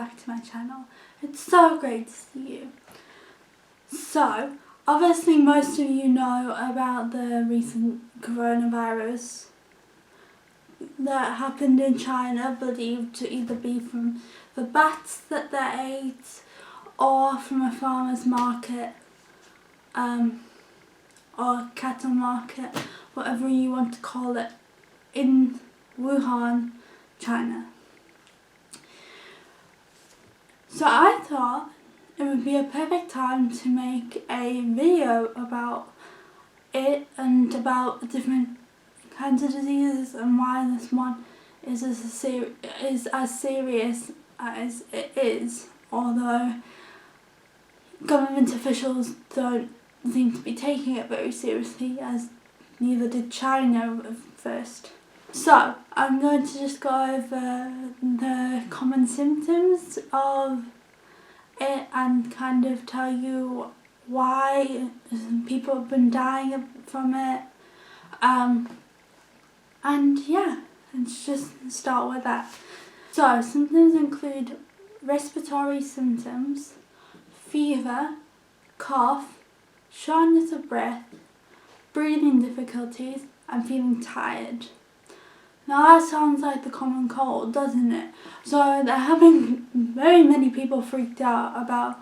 back to my channel. It's so great to see you. So, obviously most of you know about the recent coronavirus that happened in China, believed to either be from the bats that they ate or from a farmer's market or cattle market, whatever you want to call it, in Wuhan, China. So I thought it would be a perfect time to make a video about it and about different kinds of diseases and why this one is as serious as it is, although government officials don't seem to be taking it very seriously, as neither did China at first. So, I'm going to just go over the common symptoms of it and kind of tell you why people have been dying from it. And yeah, let's just start with that. So, symptoms include respiratory symptoms, fever, cough, shortness of breath, breathing difficulties, and feeling tired. Now that sounds like the common cold, doesn't it? So they're having very many people freaked out about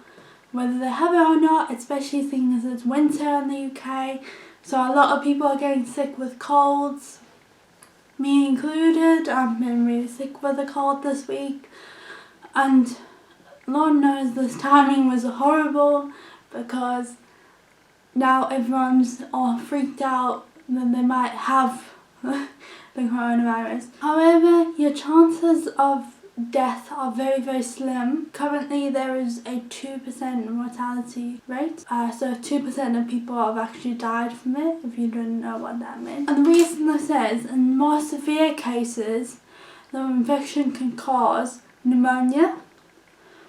whether they have it or not, especially seeing as it's winter in the UK. So a lot of people are getting sick with colds, me included. I've been really sick with a cold this week, and Lord knows this timing was horrible because now everyone's all freaked out that they might have the coronavirus. However, your chances of death are very, very slim. Currently there is a 2% mortality rate, so 2% of people have actually died from it, if you don't know what that means. And the reason this is, in more severe cases, the infection can cause pneumonia,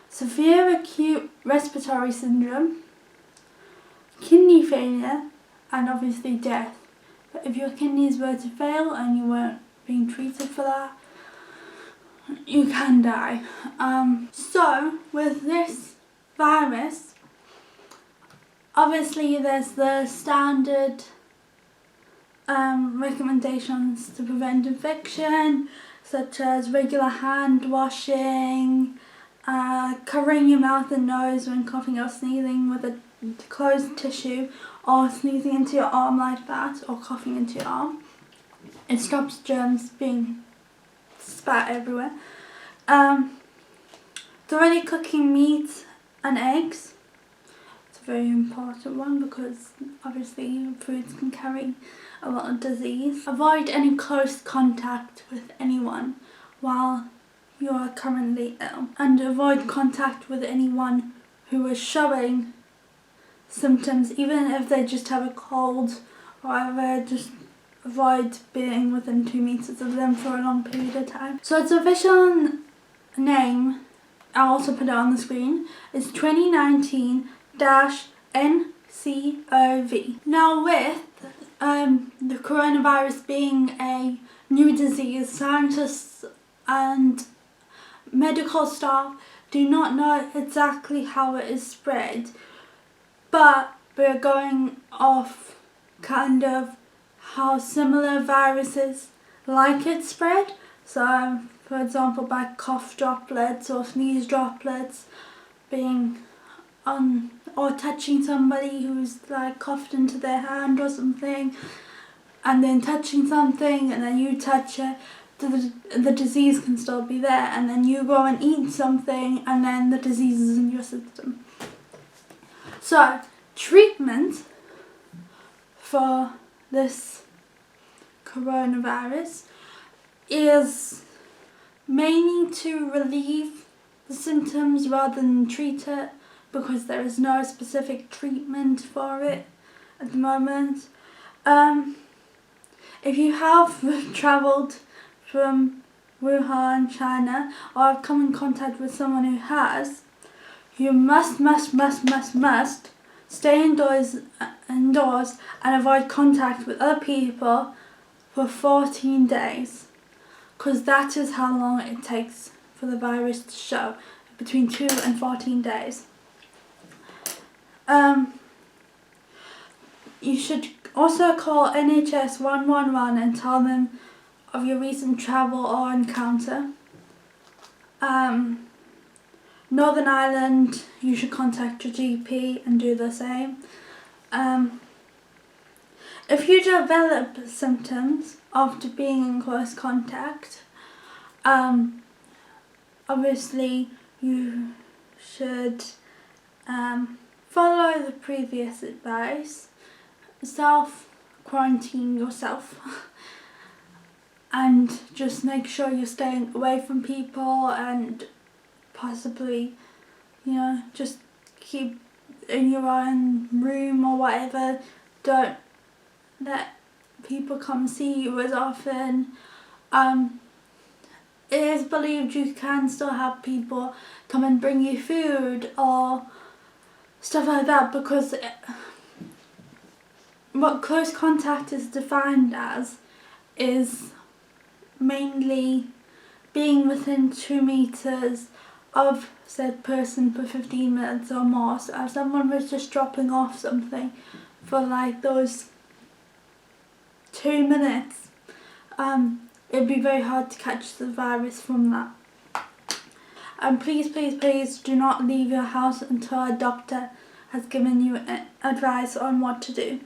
severe acute respiratory syndrome, kidney failure, and obviously death. But if your kidneys were to fail and you weren't being treated for that, you can die. So with this virus, obviously there's the standard recommendations to prevent infection, such as regular hand washing, covering your mouth and nose when coughing or sneezing with a closed tissue, or sneezing into your arm like that, or coughing into your arm. It stops germs being spat everywhere. Thoroughly cooking meat and eggs. It's a very important one because obviously foods can carry a lot of disease. Avoid any close contact with anyone while you are currently ill, and avoid contact with anyone who is showing symptoms, even if they just have a cold or whatever. Just avoid being within 2 meters of them for a long period of time. So its official name, I'll also put it on the screen, is 2019-nCoV. Now with the coronavirus being a new disease, scientists and medical staff do not know exactly how it is spread, but we're going off kind of how similar viruses like it spread. So for example, by cough droplets or sneeze droplets being on, or touching somebody who's like coughed into their hand or something, and then touching something and then you touch it, the disease can still be there, and then you go and eat something and then the disease is in your system. So treatment for this coronavirus is mainly to relieve the symptoms rather than treat it, because there is no specific treatment for it at the moment. If you have travelled from Wuhan, China, or have come in contact with someone who has, you must stay indoors and avoid contact with other people for 14 days, because that is how long it takes for the virus to show. It between 2 and 14 days. You should also call NHS 111 and tell them of your recent travel or encounter. Northern Ireland, you should contact your GP and do the same. If you develop symptoms after being in close contact, obviously you should follow the previous advice, self-quarantine yourself, and just make sure you're staying away from people and possibly, just keep in your own room or whatever. Don't let people come see you as often. It is believed you can still have people come and bring you food or stuff like that, because what close contact is defined as is mainly being within 2 meters of said person for 15 minutes or more. So if someone was just dropping off something for like those 2 minutes, it'd be very hard to catch the virus from that. And please do not leave your house until a doctor has given you advice on what to do.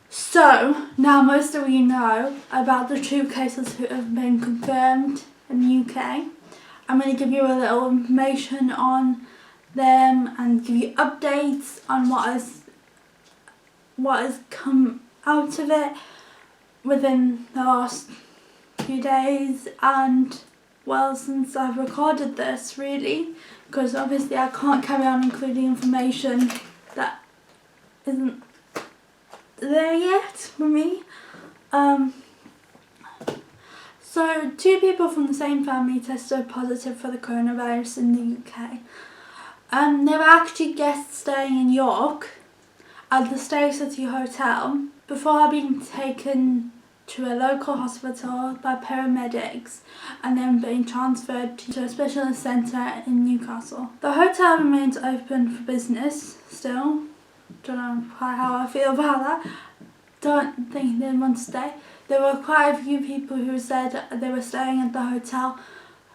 So, now most of you know about the 2 cases who have been confirmed in the UK. I'm going to give you a little information on them and give you updates on what has come out of it within the last few days, and well, since I've recorded this, really, because obviously I can't carry on including information that isn't there yet for me. So 2 people from the same family tested positive for the coronavirus in the UK. They were actually guests staying in York at the Stay City Hotel before being taken to a local hospital by paramedics and then being transferred to a specialist centre in Newcastle. The hotel remains open for business still. Don't know quite how I feel about that. Don't think they want to stay. There were quite a few people who said they were staying at the hotel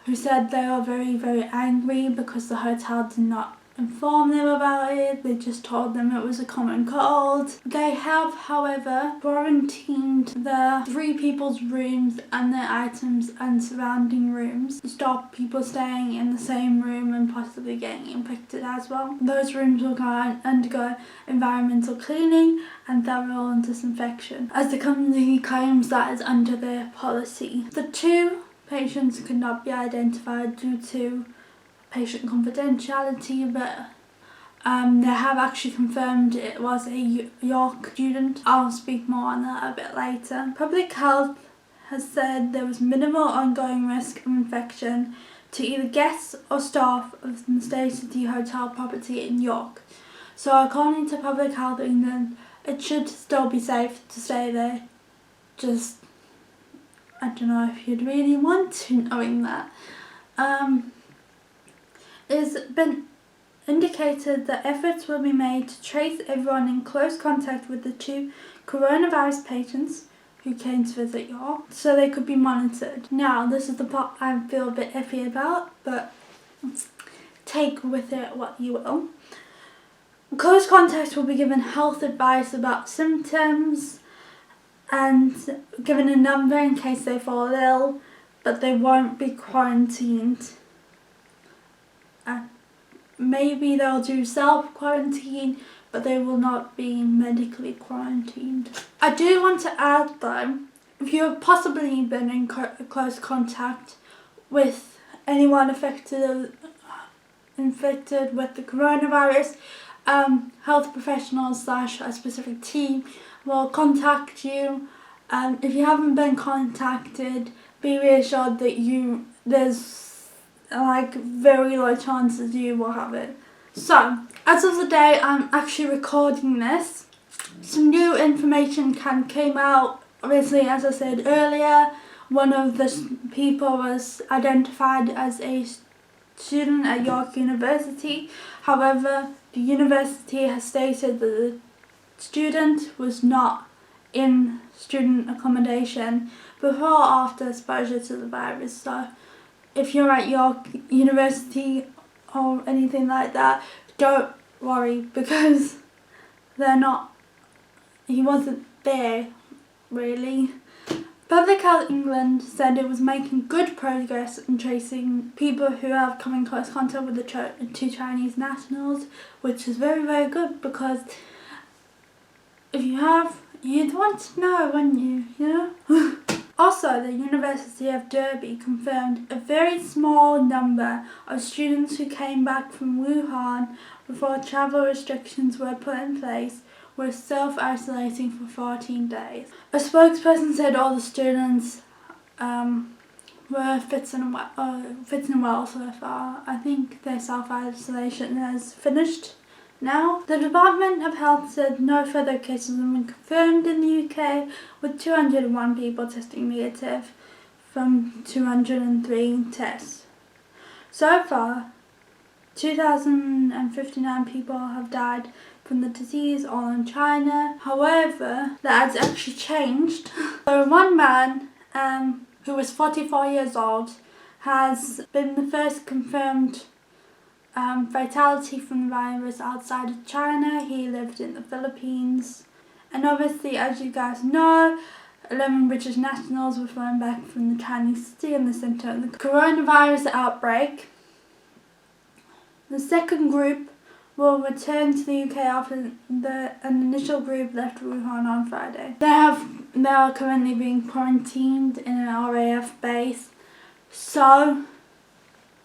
who said they were very, very angry because the hotel did not inform them about it. They just told them it was a common cold. They have, however, quarantined the 3 people's rooms and their items and surrounding rooms to stop people staying in the same room and possibly getting infected as well. Those rooms will undergo environmental cleaning and thorough disinfection, as the company claims that is under their policy. The 2 patients could not be identified due to patient confidentiality, but they have actually confirmed it was a York student. I'll speak more on that a bit later. Public Health has said there was minimal ongoing risk of infection to either guests or staff of the Stay City Hotel property in York. So according to Public Health England, it should still be safe to stay there. Just, I don't know if you'd really want to knowing that. It's been indicated that efforts will be made to trace everyone in close contact with the 2 coronavirus patients who came to visit York, so they could be monitored. Now, this is the part I feel a bit iffy about, but take with it what you will. Close contacts will be given health advice about symptoms and given a number in case they fall ill, but they won't be quarantined. Maybe they'll do self-quarantine, but they will not be medically quarantined. I do want to add though, if you have possibly been in close contact with anyone infected with the coronavirus, health professionals / a specific team will contact you. If you haven't been contacted, be reassured that there's like very low chances you will have it. So, as of the day I'm actually recording this, some new information came out. Obviously, as I said earlier, one of the people was identified as a student at York University. However, the university has stated that the student was not in student accommodation before or after exposure to the virus. So if you're at York University or anything like that, don't worry, because he wasn't there really. Public Health England said it was making good progress in tracing people who have come in close contact with the two Chinese nationals, which is very, very good, because if you have, you'd want to know, wouldn't you know? Also, the University of Derby confirmed a very small number of students who came back from Wuhan before travel restrictions were put in place were self-isolating for 14 days. A spokesperson said all the students were fit and well so far. I think their self-isolation has finished now. The Department of Health said no further cases have been confirmed in the UK, with 201 people testing negative from 203 tests. So far, 2,059 people have died from the disease, all in China. However, that has actually changed. So one man who was 44 years old has been the first confirmed fatality from the virus outside of China. He lived in the Philippines. And obviously, as you guys know, 11 British nationals were flown back from the Chinese city in the centre of the coronavirus outbreak. The second group will return to the UK after an initial group left Wuhan on Friday. They are currently being quarantined in an RAF base. So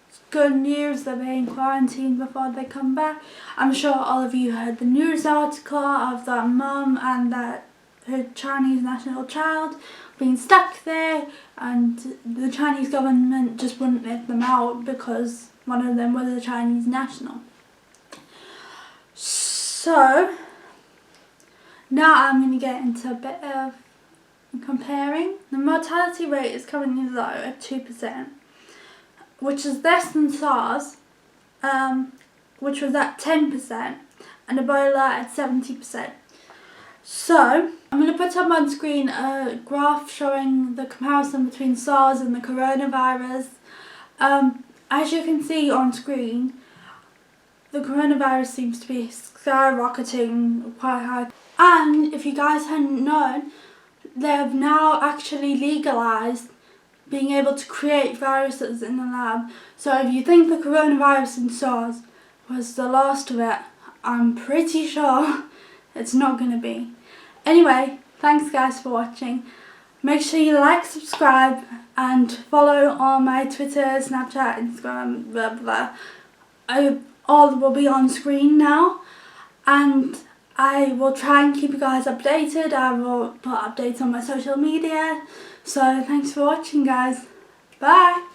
it's good news, they're being quarantined before they come back. I'm sure all of you heard the news article of that mum and that her Chinese national child being stuck there, and the Chinese government just wouldn't let them out because one of them was a Chinese national. So now I'm going to get into a bit of comparing. The mortality rate is currently low at 2%, which is less than SARS, which was at 10%, and Ebola at 70%. So I'm going to put up on screen a graph showing the comparison between SARS and the coronavirus. As you can see on screen, the coronavirus seems to be skyrocketing quite high. And if you guys hadn't known, they have now actually legalised being able to create viruses in the lab. So if you think the coronavirus and SARS was the last of it, I'm pretty sure it's not going to be. Anyway, thanks guys for watching. Make sure you like, subscribe, and follow on my Twitter, Snapchat, Instagram, blah blah. All will be on screen now, and I will try and keep you guys updated. I will put updates on my social media. So thanks for watching guys. Bye.